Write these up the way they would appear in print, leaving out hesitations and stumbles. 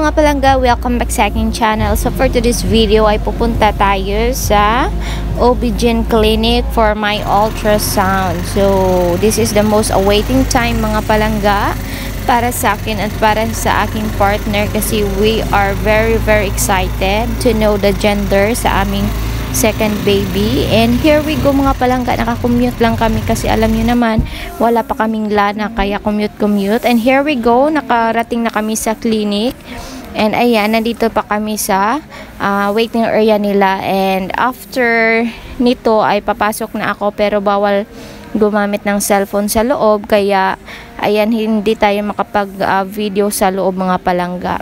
mga palangga, welcome back sa aking channel. So for today's video ay pupunta tayo sa OB-GYN clinic for my ultrasound. So this is the most awaiting time mga palangga para sa akin at para sa aking partner kasi we are very excited to know the gender sa aming second baby. And here we go mga palangga, nakakommute lang kami kasi alam nyo naman wala pa kaming lana kaya commute. And here we go, nakarating na kami sa clinic. And ayan, nandito pa kami sa waiting area nila. And after nito ay papasok na ako pero bawal gumamit ng cellphone sa loob kaya ayan, hindi tayo makapag video sa loob mga palangga.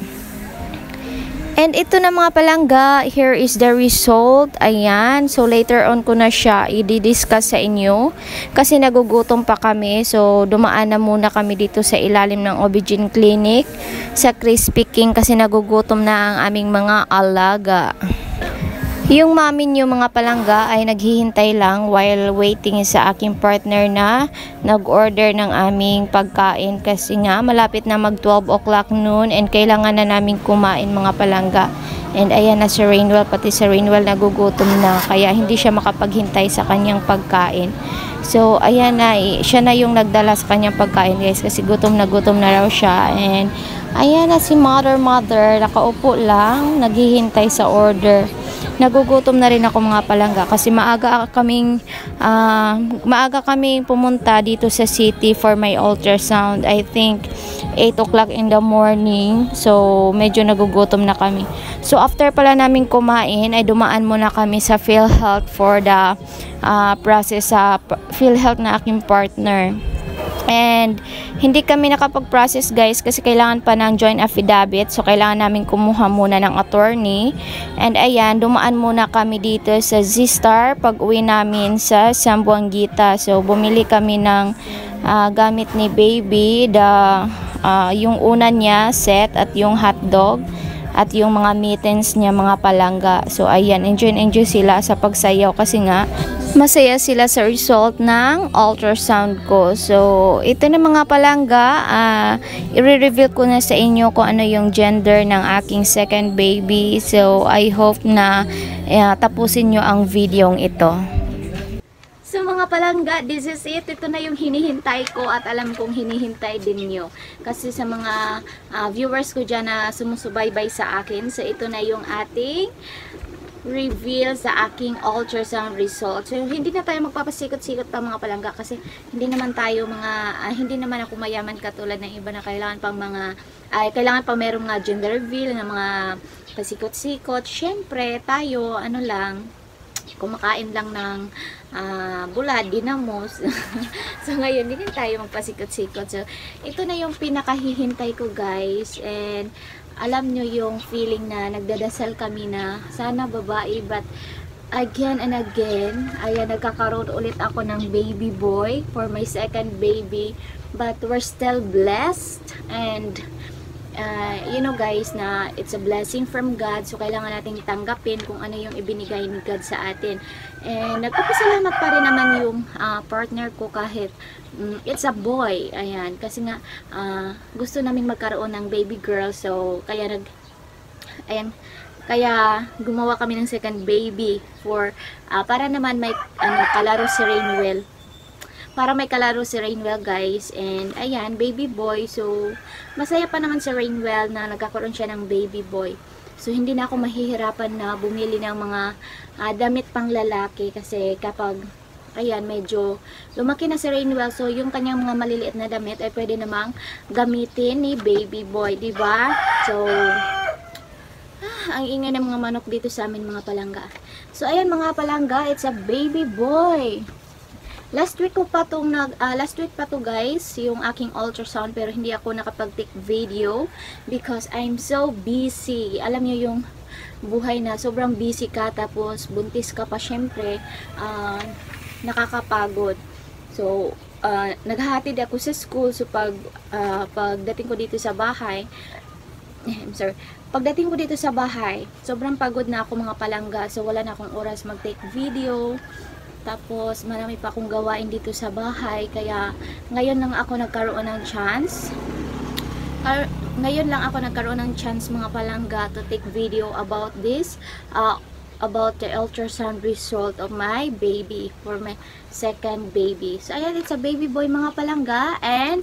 And ito na mga palangga, here is the result. Ayan, so later on ko na siya i-discuss sa inyo kasi nagugutom pa kami. So dumaan na muna kami dito sa ilalim ng OB-GYN clinic sa Crispy King kasi nagugutom na ang aming mga alaga. Yung mami nyo mga palangga ay naghihintay lang while waiting sa aking partner na nag-order ng aming pagkain kasi nga malapit na mag 12 o'clock noon and kailangan na namin kumain mga palangga. And ayan na si Rainwell, pati si Rainwell nagugutom na kaya hindi siya makapaghintay sa kanyang pagkain. So ayan na, siya na yung nagdala sa kanyang pagkain guys kasi gutom na raw siya. And ayan na si mother nakaupo lang naghihintay sa order. Nagugutom na rin ako mga palangga kasi maaga kaming pumunta dito sa city for my ultrasound. I think 8 o'clock in the morning. So medyo nagugutom na kami. So after pala namin kumain ay dumaan muna kami sa PhilHealth for the process sa PhilHealth na aking partner. And hindi kami nakapag-process guys kasi kailangan pa ng joint affidavit. So kailangan namin kumuha muna ng attorney. And ayan, dumaan muna kami dito sa Z-Star pag uwi namin sa Zamboanguita. So bumili kami ng gamit ni baby, yung una niya set at yung hotdog at yung mga mittens niya mga palangga. So ayan, enjoy sila sa pagsayaw kasi nga masaya sila sa result ng ultrasound ko. So ito na mga palangga, i-reveal ko na sa inyo kung ano yung gender ng aking second baby. So I hope na tapusin nyo ang videong ito. So mga palangga, this is it. Ito na yung hinihintay ko at alam kong hinihintay din nyo. Kasi sa mga viewers ko dyan na sumusubaybay sa akin. So ito na yung ating reveal sa aking ultrasound result. So hindi na tayo magpapasikot-sikot pa mga palangga kasi hindi naman ako mayaman katulad ng iba na kailangan pang merong mga gender reveal na mga pasikot-sikot. Syempre tayo kumakain lang ng bulad, dinamos. So ngayon hindi tayo magpasikot-sikot. So ito na yung pinakahihintay ko guys. And alam nyo yung feeling na nagdadasal kami na sana babae, but again and again, ayan, nagkakaroon ulit ako ng baby boy for my second baby, but we're still blessed. And you know guys na it's a blessing from God, so kailangan natin tanggapin kung ano yung ibinigay ni God sa atin. And nagpapasalamat pa rin naman yung partner ko kahit it's a boy, ayan, kasi nga gusto naming magkaroon ng baby girl. So kaya gumawa kami ng second baby for para naman may kalaro si Rainwell. Para may kalaro si Rainwell guys. And ayan, baby boy. So masaya pa naman si Rainwell na nagkakaroon siya ng baby boy. So hindi na ako mahihirapan na bumili ng mga damit pang lalaki kasi kapag ayan, medyo lumaki na si Rainwell, so yung kanyang mga maliliit na damit ay pwede namang gamitin ni baby boy, diba? So ang ingay ng mga manok dito sa amin mga palangga. So ayan mga palangga, it's a baby boy. Last week pa to guys, yung aking ultrasound, pero hindi ako nakapag-take video because I'm so busy. Alam niyo yung buhay na sobrang busy ka tapos buntis ka pa, syempre nakakapagod. So naghahatid ako sa school. So pagdating ko dito sa bahay, pagdating ko dito sa bahay, sobrang pagod na ako mga palangga. So wala na akong oras mag-take video. Tapos marami pa akong gawain dito sa bahay. Kaya ngayon lang ako nagkaroon ng chance ngayon lang ako nagkaroon ng chance mga palangga to take video about this, about the ultrasound result of my baby, for my second baby. So ayan, it's a baby boy mga palangga, and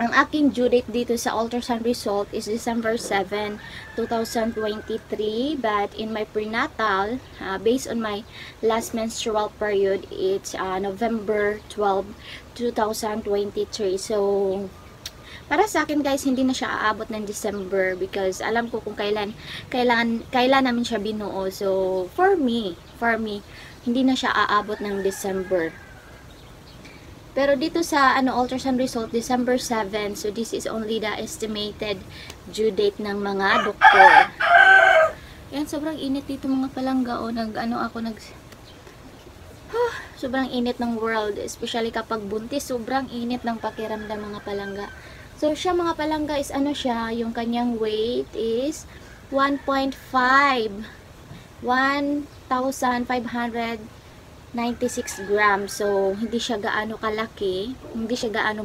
ang aking due date dito sa ultrasound result is December 7, 2023. But in my prenatal, based on my last menstrual period, it's November 12, 2023. So, para sa akin guys, hindi na siya aabot ng December because alam ko kung kailan namin siya binuo. So, for me, hindi na siya aabot ng December. Pero dito sa ultrasound result, December 7. So, this is only the estimated due date ng mga doktor. Yan, sobrang init dito mga palangga. O, sobrang init ng world. Especially kapag buntis, sobrang init ng pakiramdam mga palangga. So, siya mga palangga is yung kanyang weight is 1.5. 1,596 grams. So, hindi siya gaano kalaki. Hindi siya gaano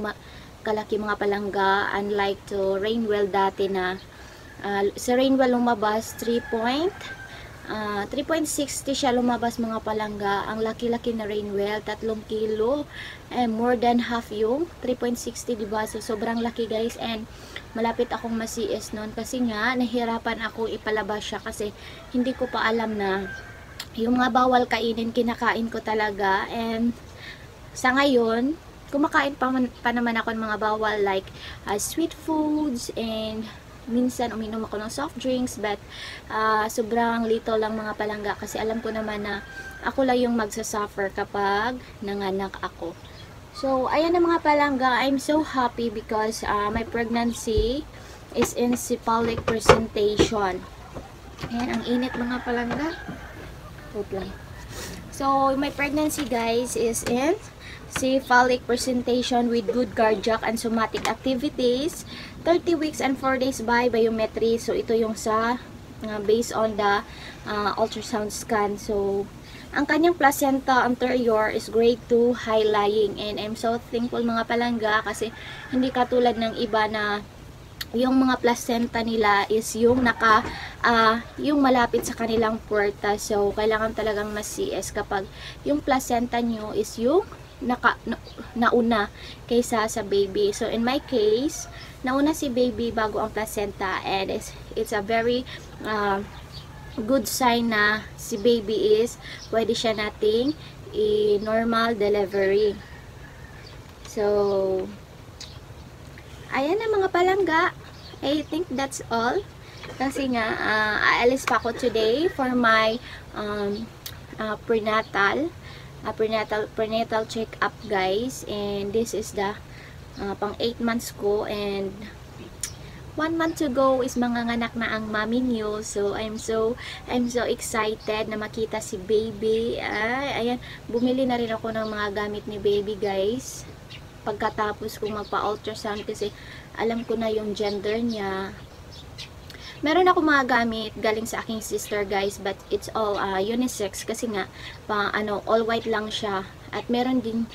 kalaki mga palangga. Unlike to Rainwell dati na sa Rainwell lumabas 3.60 siya lumabas mga palangga. Ang laki-laki na Rainwell, 3 kilo. And more than half yung 3.60, diba? So, sobrang laki guys. And malapit akong ma-CS noon kasi nga, nahirapan ako ipalabas siya kasi hindi ko pa alam na yung mga bawal kainin, kinakain ko talaga. And sa ngayon, kumakain pa naman ako ng mga bawal like sweet foods, and minsan uminom ako ng soft drinks, but sobrang little lang mga palangga kasi alam ko naman na ako lang yung magsasuffer kapag nanganak ako. So, ayan na mga palangga, I'm so happy because my pregnancy is in cephalic presentation. Ayan, ang init mga palangga. So, my pregnancy guys is in cephalic presentation with good cardiac and somatic activities, 30 weeks and 4 days by biometry. So, ito yung sa based on the ultrasound scan. So, ang kanyang placenta anterior is grade 2 high lying, and I'm so thankful mga palangga kasi hindi katulad ng iba na yung mga placenta nila is yung yung malapit sa kanilang puwerta. So, kailangan talagang mas-CS kapag yung placenta nyo is yung nauna kaysa sa baby. So, in my case, nauna si baby bago ang placenta, and it's a very good sign na si baby is pwede siya nating normal delivery. So, ayan na mga palangga. I think that's all. Kasi nga, aalis pa ako today for my prenatal check-up guys. And this is the pang 8 months ko. And 1 month to go is manganganak na ang mami niyo. So, I'm so excited na makita si baby. Ayan, bumili na rin ako ng mga gamit ni baby guys. Pagkatapos kong magpa-ultrasound kasi alam ko na yung gender niya. Meron ako mga gamit galing sa aking sister guys, but it's all unisex kasi nga all white lang siya. At meron din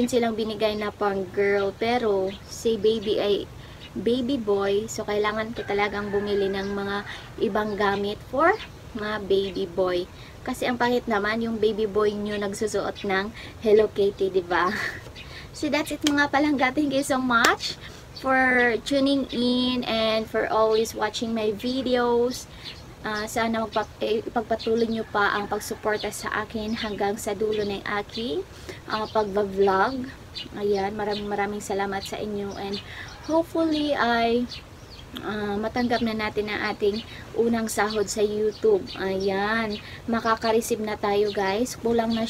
silang binigay na pang girl, pero si baby ay baby boy, so kailangan ko talagang bumili ng mga ibang gamit for mga baby boy. Kasi ang pangit naman yung baby boy nyo nagsusuot ng Hello Kitty, diba? So that's it mga palangga. Thank you so much for tuning in and for always watching my videos. Sana ipagpatuloy nyo pa ang pagsuporta sa akin hanggang sa dulo ng aking pag-vlog. Ayan, maraming salamat sa inyo, and hopefully ay matanggap na natin ang ating unang sahod sa YouTube. Ayan, makaka-receive na tayo guys. Kulang na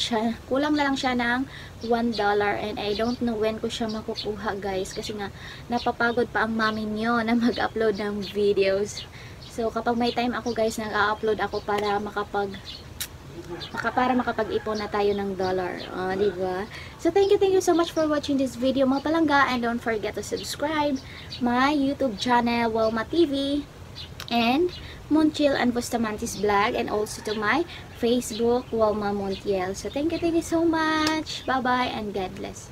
lang siya ng $1, and I don't know when ko siya makukuha guys, kasi nga napapagod pa ang mami nyo na mag-upload ng videos. So kapag may time ako guys, nag-upload ako para makapag-ipon na tayo ng dollar. Diba? So thank you so much for watching this video mga palangga, and don't forget to subscribe my YouTube channel Wilma TV and Montiel and Bustamantes Vlog, and also to my Facebook Wilma Montiel. So thank you so much. Bye bye and God bless.